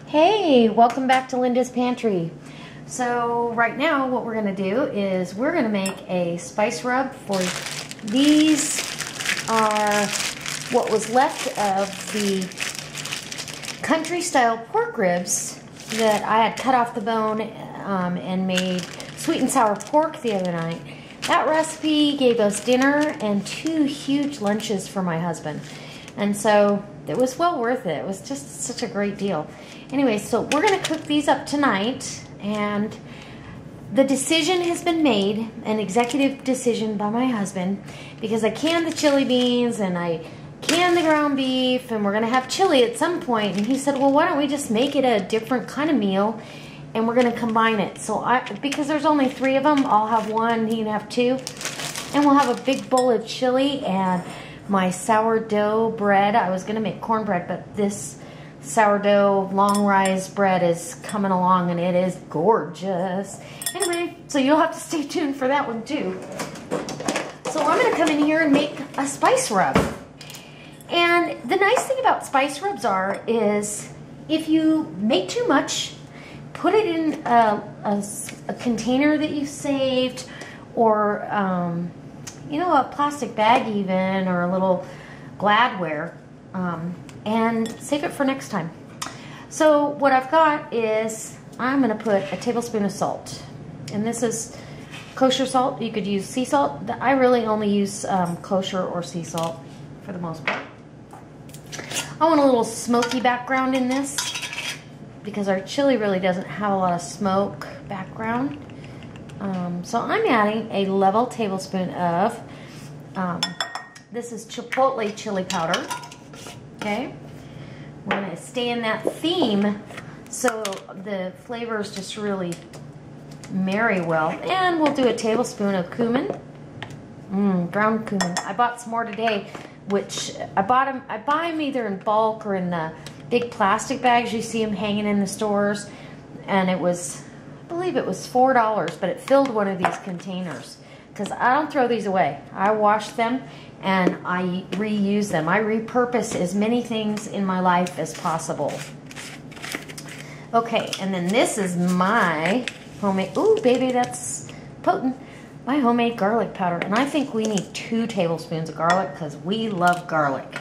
Hey, welcome back to Linda's Pantry. So right now what we're going to do is we're going to make a spice rub for these are what was left of the country style pork ribs that I had cut off the bone and made sweet and sour pork the other night. That recipe gave us dinner and 2 huge lunches for my husband. And so it was well worth it. It was just such a great deal. Anyway, so we're going to cook these up tonight, and the decision has been made, an executive decision by my husband, because I canned the chili beans and I canned the ground beef, and we're going to have chili at some point. And he said, well, why don't we just make it a different kind of meal, and we're going to combine it. So because there's only 3 of them, I'll have 1, he can have 2, and we'll have a big bowl of chili and my sourdough bread. I was going to make cornbread, but this sourdough long rise bread is coming along and it is gorgeous. Anyway, so you'll have to stay tuned for that one too. So I'm going to come in here and make a spice rub. And the nice thing about spice rubs is if you make too much, put it in a container that you saved, or you know, a plastic bag even, or a little Gladware, and save it for next time. So what I've got is I'm going to put a tablespoon of salt, and this is kosher salt. You could use sea salt. I really only use kosher or sea salt for the most part. I want a little smoky background in this because our chili really doesn't have a lot of smoke background. So I'm adding a level tablespoon of, this is chipotle chili powder. Okay, we're going to stay in that theme so the flavors just really marry well. And we'll do a tablespoon of cumin, ground cumin. I bought some more today, which I buy them either in bulk or in the big plastic bags. You see them hanging in the stores, and it was, I believe it was $4, but it filled one of these containers. Because I don't throw these away. I wash them and I reuse them. I repurpose as many things in my life as possible. Okay, and then this is my homemade, ooh baby, that's potent, my homemade garlic powder. And I think we need 2 tablespoons of garlic because we love garlic.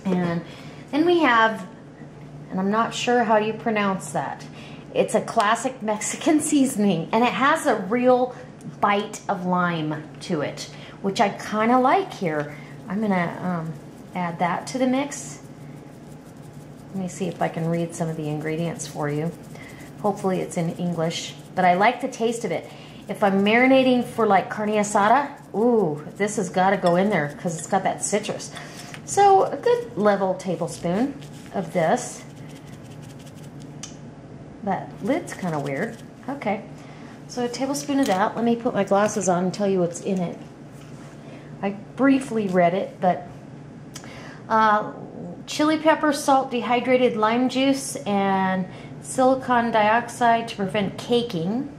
And then we have, and I'm not sure how you pronounce that, it's a classic Mexican seasoning, and it has a real bite of lime to it, which I kind of like here. I'm going to add that to the mix. Let me see if I can read some of the ingredients for you. Hopefully it's in English, but I like the taste of it. If I'm marinating for like carne asada, ooh, this has got to go in there because it's got that citrus. So a good level tablespoon of this. That lid's kind of weird. Okay, so a tablespoon of that. Let me put my glasses on and tell you what's in it. I briefly read it, but chili pepper, salt, dehydrated lime juice, and silicon dioxide to prevent caking.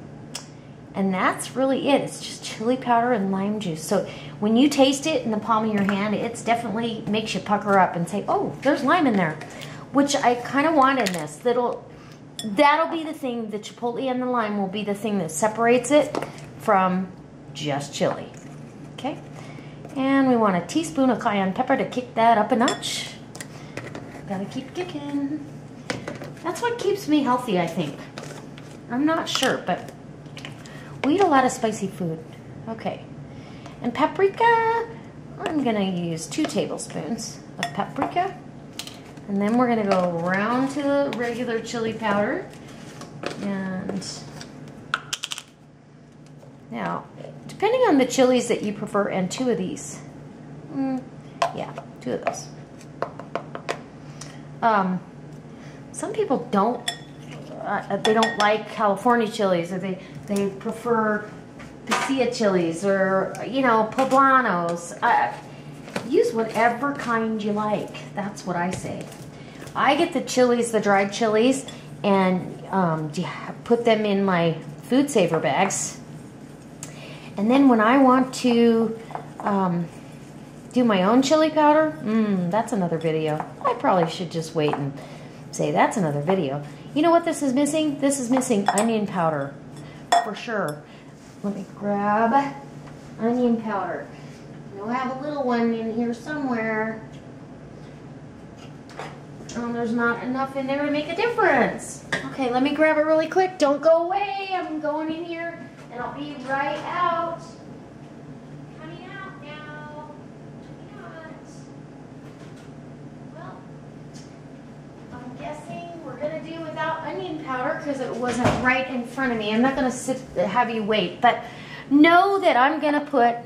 And that's really it. It's just chili powder and lime juice. So when you taste it in the palm of your hand, it's definitely makes you pucker up and say, oh, there's lime in there, which I kind of want in this. That'll be the thing, the chipotle and the lime will be the thing that separates it from just chili. Okay, and we want a teaspoon of cayenne pepper to kick that up a notch. Gotta keep kicking. That's what keeps me healthy, I think. I'm not sure, but we eat a lot of spicy food. Okay, and paprika, I'm gonna use 2 tablespoons of paprika. And then we're going to go around to the regular chili powder. And now, depending on the chilies that you prefer, and 2 of these. Yeah, 2 of those. Some people don't, they don't like California chilies, or they prefer pasilla chilies, or, you know, poblanos. Use whatever kind you like. That's what I say. I get the chilies, the dried chilies, and put them in my food saver bags. And then when I want to do my own chili powder? That's another video. I probably should just wait and say that's another video. You know what this is missing? This is missing onion powder, for sure. Let me grab onion powder. I have a little one in here somewhere. There's not enough in there to make a difference. Okay, let me grab it really quick. Don't go away. I'm going in here and I'll be right out. Coming out now. Well, I'm guessing we're going to do without onion powder because it wasn't right in front of me. I'm not going to have you wait, but know that I'm going to put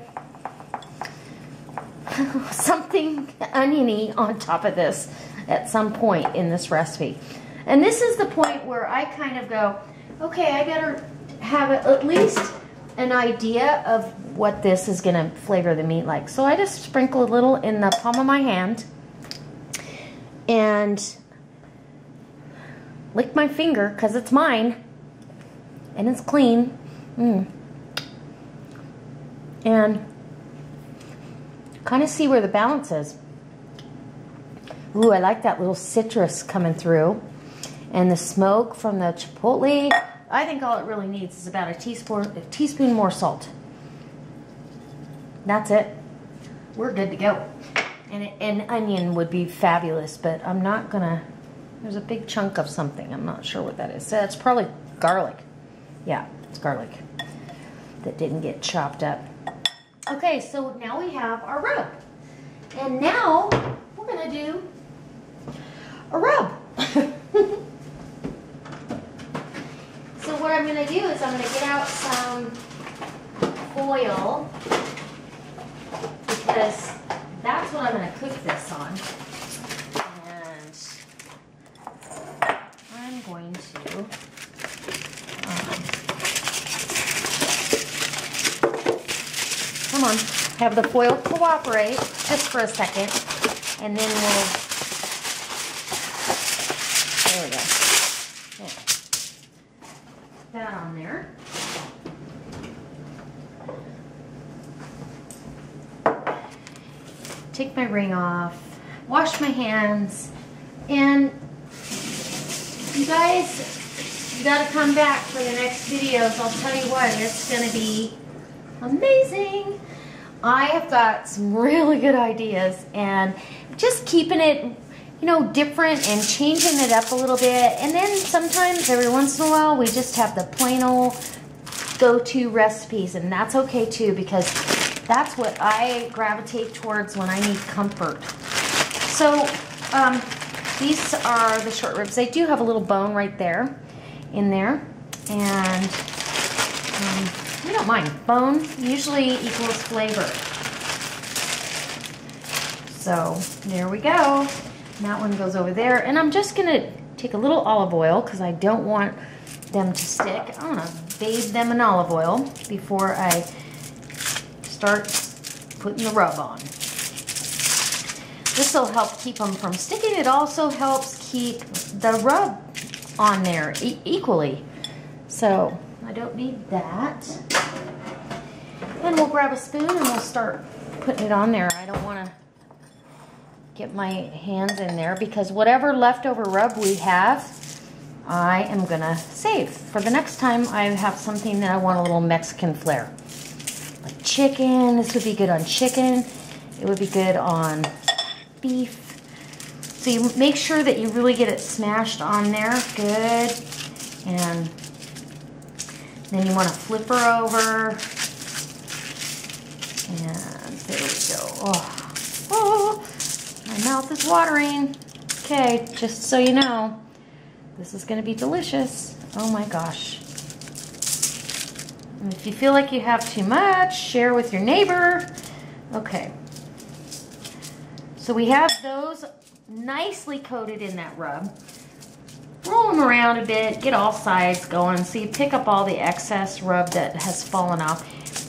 something oniony on top of this at some point in this recipe. And this is the point where I kind of go, okay, I better have at least an idea of what this is going to flavor the meat like. So I just sprinkle a little in the palm of my hand and lick my finger because it's mine and it's clean. And kind of see where the balance is. Ooh, I like that little citrus coming through. And the smoke from the chipotle. I think all it really needs is about a teaspoon more salt. That's it. We're good to go. And an onion would be fabulous, but I'm not gonna, there's a big chunk of something. I'm not sure what that is. So that's probably garlic. Yeah, it's garlic that didn't get chopped up. Okay, so now we have our rub. And now we're gonna do a rub. So what I'm gonna do is I'm gonna get out some foil because that's what I'm gonna cook this on. And I'm going to come on, have the foil cooperate just for a second, and then we'll, there we go. Yeah. That on there. Take my ring off, wash my hands, and you guys, you gotta come back for the next videos. I'll tell you what, it's gonna be amazing. I have got some really good ideas, and just keeping it, you know, different and changing it up a little bit. And then sometimes, every once in a while, we just have the plain old go-to recipes, and that's okay too, because that's what I gravitate towards when I need comfort. So these are the short ribs. They do have a little bone right there, in there, and we don't mind. Bone usually equals flavor. So there we go. That one goes over there. And I'm just gonna take a little olive oil because I don't want them to stick. I'm gonna bathe them in olive oil before I start putting the rub on. This will help keep them from sticking. It also helps keep the rub on there equally. So I don't need that. And we'll grab a spoon and we'll start putting it on there. I don't want to get my hands in there because whatever leftover rub we have, I am going to save for the next time I have something that I want a little Mexican flair. Like chicken, this would be good on chicken. It would be good on beef. So you make sure that you really get it smashed on there, good. And then you want to flip her over. And there we go. Oh, my mouth is watering. Okay, just so you know, this is going to be delicious. Oh my gosh. And if you feel like you have too much, share with your neighbor. Okay. So we have those nicely coated in that rub. Roll them around a bit, get all sides going so you pick up all the excess rub that has fallen off.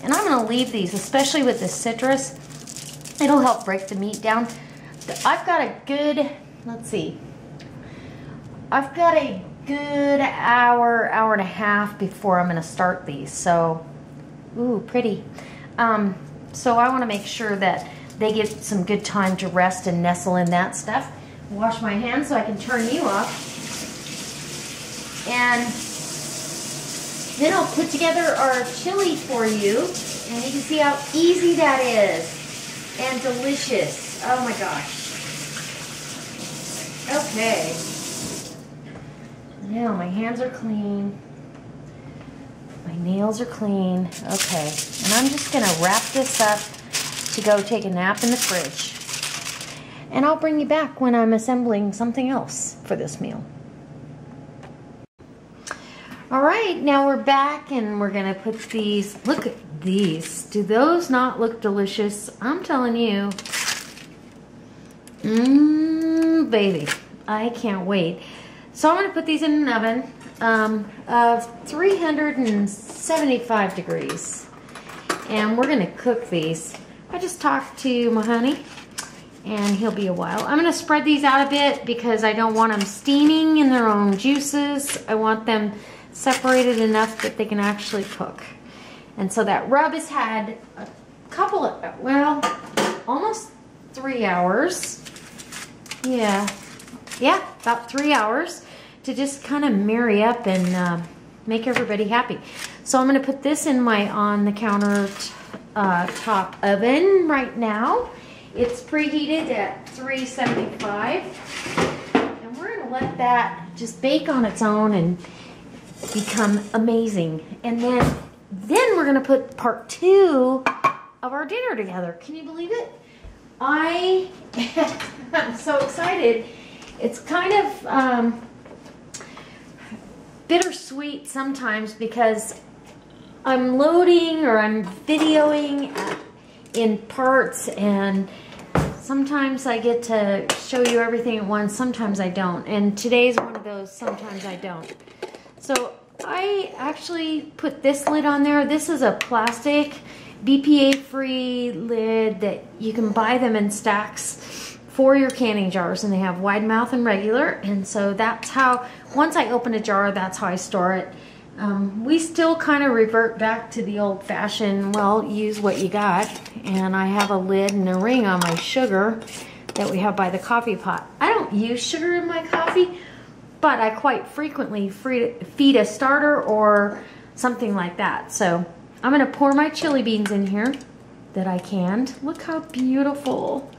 And I'm going to leave these, especially with the citrus. It'll help break the meat down. I've got a good, let's see. I've got a good hour, hour and a half before I'm going to start these. So, ooh, pretty. So I want to make sure that they get some good time to rest and nestle in that stuff. Wash my hands so I can turn you off. And then I'll put together our chili for you. And you can see how easy that is. And delicious. Oh my gosh. Okay. Now my hands are clean. My nails are clean. Okay. And I'm just going to wrap this up to go take a nap in the fridge. And I'll bring you back when I'm assembling something else for this meal. All right, now we're back and we're gonna put these, look at these. Do those not look delicious? I'm telling you. Baby, I can't wait. So I'm gonna put these in an oven of 375 degrees. And we're gonna cook these. I just talked to my honey and he'll be a while. I'm gonna spread these out a bit because I don't want them steaming in their own juices. I want them separated enough that they can actually cook. And so that rub has had a couple of, well, almost 3 hours. Yeah, about 3 hours to just kind of marry up and make everybody happy. So I'm gonna put this in my on the counter top oven right now. It's preheated at 375. And we're gonna let that just bake on its own and become amazing. And then we're gonna put part 2 of our dinner together. Can you believe it? I'm so excited. It's kind of bittersweet sometimes because I'm loading or I'm videoing in parts, and sometimes I get to show you everything at once, sometimes I don't. And today's one of those, sometimes I don't. So I actually put this lid on there. This is a plastic, BPA-free lid that you can buy them in stacks for your canning jars, and they have wide mouth and regular. And so that's how, once I open a jar, that's how I store it. We still kind of revert back to the old-fashioned, well, use what you got. And I have a lid and a ring on my sugar that we have by the coffee pot. I don't use sugar in my coffee, but I quite frequently feed a starter or something like that. So I'm gonna pour my chili beans in here that I canned. Look how beautiful.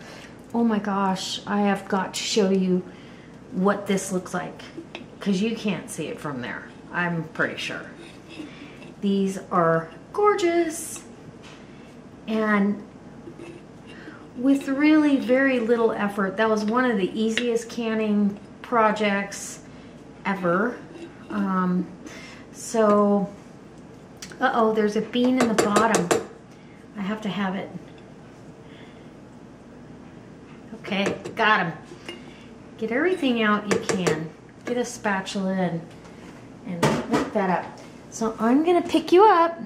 Oh my gosh, I have got to show you what this looks like because you can't see it from there, I'm pretty sure. These are gorgeous. And with really very little effort, that was one of the easiest canning projects ever. Uh-oh, there's a bean in the bottom. I have to have it. Okay, got him. Get everything out you can. Get a spatula and work that up. So I'm gonna pick you up.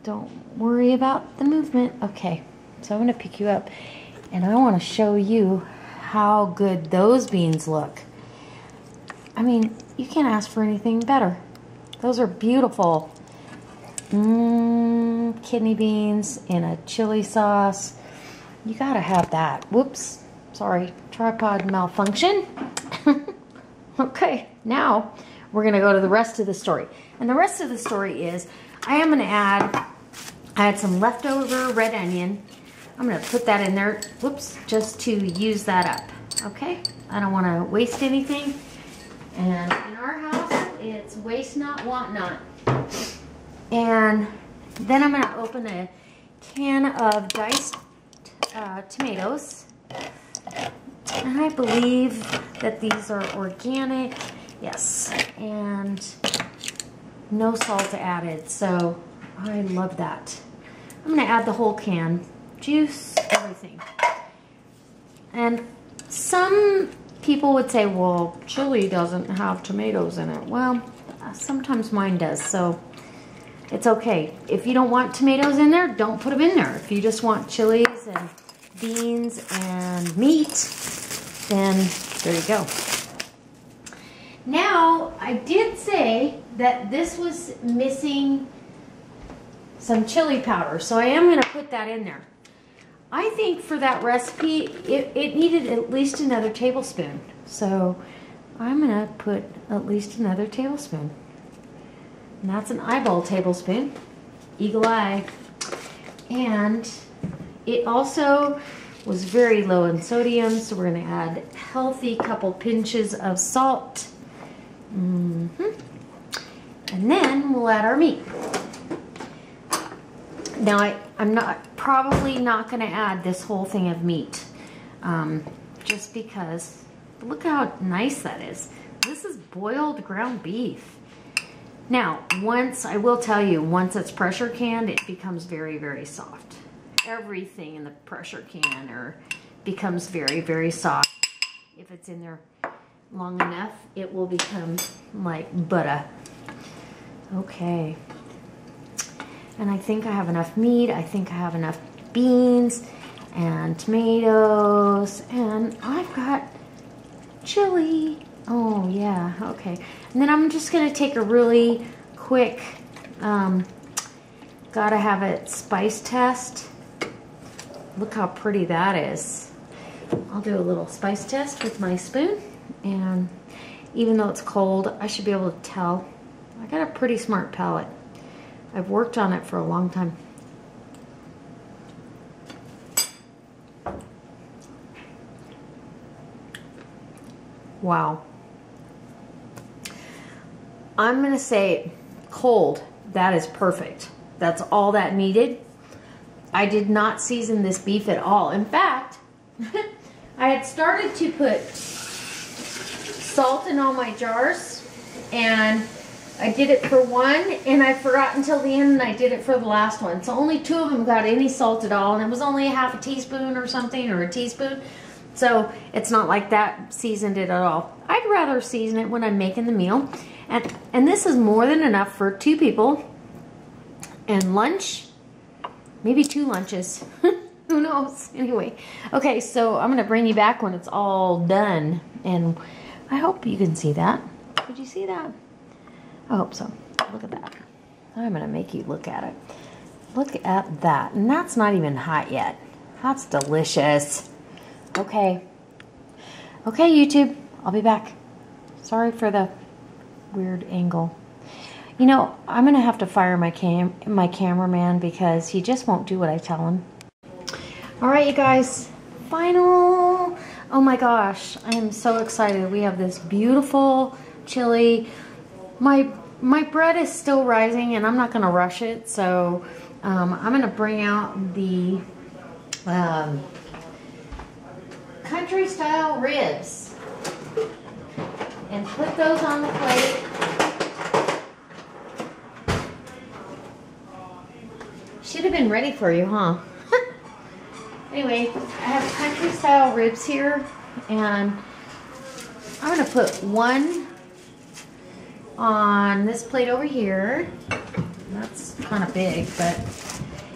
Don't worry about the movement. Okay, so I'm gonna pick you up and I wanna show you how good those beans look. I mean, you can't ask for anything better. Those are beautiful. Kidney beans in a chili sauce. You gotta have that. Whoops, sorry, tripod malfunction. Okay, now we're gonna go to the rest of the story. And the rest of the story is, I had some leftover red onion. I'm gonna put that in there, whoops, just to use that up, okay? I don't wanna waste anything. And in our house, it's waste not, want not. And then I'm gonna open a can of diced tomatoes. And I believe that these are organic, yes, and no salt added, so I love that. I'm gonna add the whole can, juice, everything. And some people would say, well, chili doesn't have tomatoes in it. Well, sometimes mine does, so it's okay. If you don't want tomatoes in there, don't put them in there. If you just want chilies and beans and meat, then there you go. Now, I did say that this was missing some chili powder, so I am going to put that in there. I think for that recipe, it needed at least another tablespoon. So I'm gonna put at least another tablespoon. And that's an eyeball tablespoon, eagle eye. And it also was very low in sodium, so we're gonna add a healthy couple pinches of salt. And then we'll add our meat. Now I'm probably not gonna add this whole thing of meat, just because, look how nice that is. This is boiled ground beef. Now, I will tell you, once it's pressure canned, it becomes very, very soft. Everything in the pressure canner becomes very, very soft. If it's in there long enough, it will become like butter. Okay. And I think I have enough meat. I think I have enough beans and tomatoes. And I've got chili. Oh, yeah. Okay. And then I'm just going to take a really quick, gotta have it spice test. Look how pretty that is. I'll do a little spice test with my spoon. And even though it's cold, I should be able to tell. I got a pretty smart palate. I've worked on it for a long time. Wow. I'm gonna say cold, that is perfect. That's all that needed. I did not season this beef at all. In fact, I had started to put salt in all my jars, and I did it for one, and I forgot until the end, and I did it for the last one. So only 2 of them got any salt at all, and it was only a half a teaspoon or something, or a teaspoon. So it's not like that seasoned it at all. I'd rather season it when I'm making the meal. And this is more than enough for 2 people. And lunch, maybe 2 lunches. Who knows? Anyway, okay, so I'm gonna bring you back when it's all done. And I hope you can see that. Did you see that? I hope so. Look at that. I'm gonna make you look at it. Look at that. And that's not even hot yet. That's delicious. Okay. Okay, YouTube. I'll be back. Sorry for the weird angle. You know, I'm gonna have to fire my cameraman because he just won't do what I tell him. All right, you guys. Final. Oh my gosh, I am so excited. We have this beautiful chili. My bread is still rising, and I'm not gonna rush it. So I'm gonna bring out the country style ribs and put those on the plate. Should have been ready for you, huh? Anyway, I have country style ribs here, and I'm gonna put one on this plate over here. That's kind of big,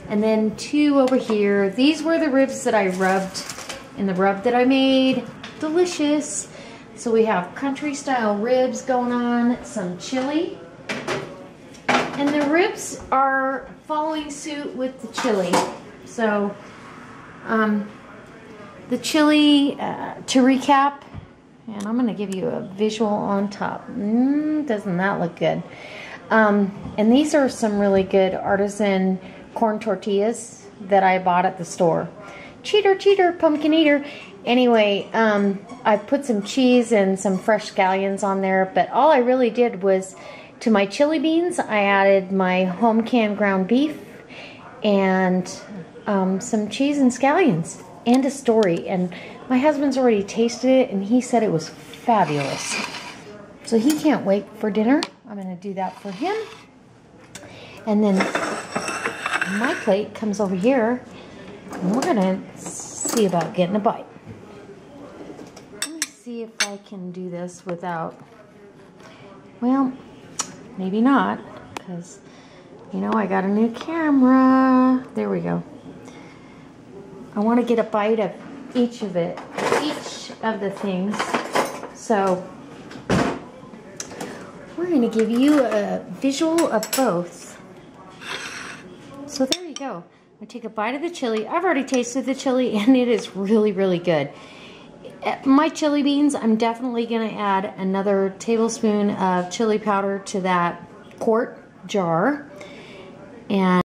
and then 2 over here. These were the ribs that I rubbed in the rub that I made. Delicious. So we have country style ribs going on, some chili, and the ribs are following suit with the chili. So the chili, to recap, and I'm going to give you a visual on top. Doesn't that look good? And these are some really good artisan corn tortillas that I bought at the store. Cheater, cheater, pumpkin eater. Anyway, I put some cheese and some fresh scallions on there, but all I really did was, to my chili beans, I added my home canned ground beef and some cheese and scallions and a story. And my husband's already tasted it, and he said it was fabulous. So he can't wait for dinner. I'm going to do that for him. And then my plate comes over here, and we're going to see about getting a bite. Let me see if I can do this without, well, maybe not, because, you know, I got a new camera. There we go. I want to get a bite of each of the things. So we're going to give you a visual of both. So there you go. I take a bite of the chili. I've already tasted the chili and it is really, really good. My chili beans, I'm definitely going to add another tablespoon of chili powder to that quart jar. And